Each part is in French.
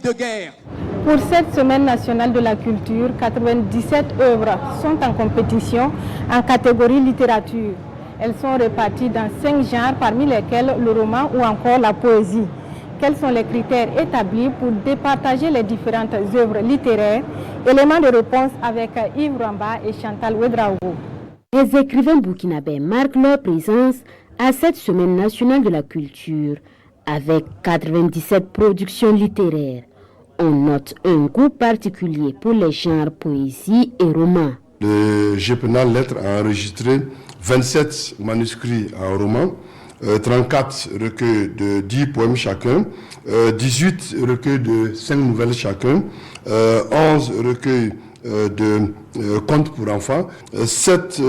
de guerre. Pour cette semaine nationale de la culture, 97 œuvres sont en compétition en catégorie littérature. Elles sont réparties dans 5 genres, parmi lesquels le roman ou encore la poésie. Quels sont les critères établis pour départager les différentes œuvres littéraires? Éléments de réponse avec Yves Ramba et Chantal Ouedraogo. Les écrivains burkinabés marquent leur présence à cette semaine nationale de la culture avec 97 productions littéraires. On note un goût particulier pour les genres poésie et roman. Le GPNA Lettres a enregistré 27 manuscrits en roman, 34 recueils de 10 poèmes chacun, 18 recueils de 5 nouvelles chacun, 11 recueils de contes pour enfants, 7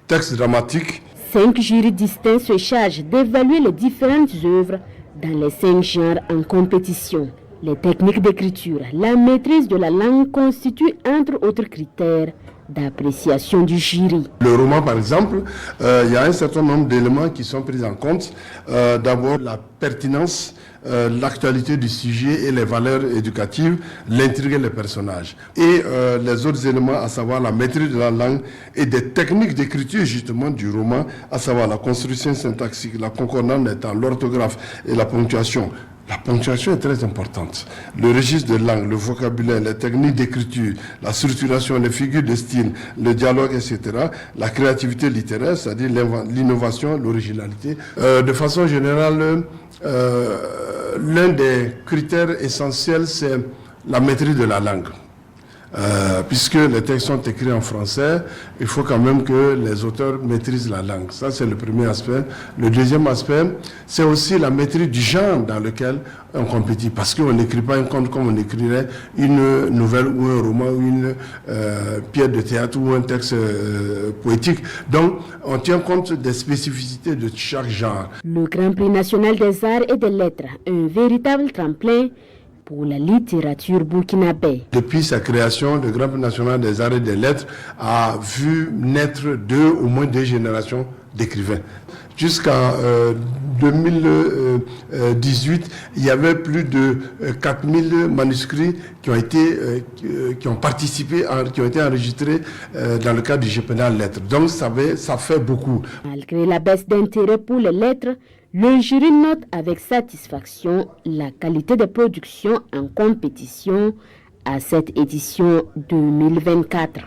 textes dramatiques. 5 jurys distincts se chargent d'évaluer les différentes œuvres dans les 5 genres en compétition. Les techniques d'écriture, la maîtrise de la langue constituent entre autres critères d'appréciation du jury. Le roman, par exemple, il y a un certain nombre d'éléments qui sont pris en compte. D'abord, la pertinence, l'actualité du sujet et les valeurs éducatives, l'intrigue et les personnages. Et les autres éléments, à savoir la maîtrise de la langue et des techniques d'écriture justement du roman, à savoir la construction syntaxique, la concordance des temps, l'orthographe et la ponctuation. La ponctuation est très importante. Le registre de langue, le vocabulaire, les techniques d'écriture, la structuration, les figures de style, le dialogue, etc. La créativité littéraire, c'est-à-dire l'innovation, l'originalité. De façon générale, l'un des critères essentiels, c'est la maîtrise de la langue. Puisque les textes sont écrits en français, il faut quand même que les auteurs maîtrisent la langue. Ça, c'est le premier aspect. Le deuxième aspect, c'est aussi la maîtrise du genre dans lequel on compétit. Parce qu'on n'écrit pas un conte comme on écrirait une nouvelle ou un roman ou une pièce de théâtre ou un texte poétique. Donc, on tient compte des spécificités de chaque genre. Le Grand Prix national des arts et des lettres, un véritable tremplin pour la littérature burkinabé. Depuis sa création, le Grand Prix national des arts et des lettres a vu naître au moins deux générations d'écrivains. Jusqu'en 2018, il y avait plus de 4000 manuscrits qui ont été enregistrés dans le cadre du GPNA Lettres. Donc ça fait beaucoup. Malgré la baisse d'intérêt pour les lettres, le jury note avec satisfaction la qualité des productions en compétition à cette édition 2024.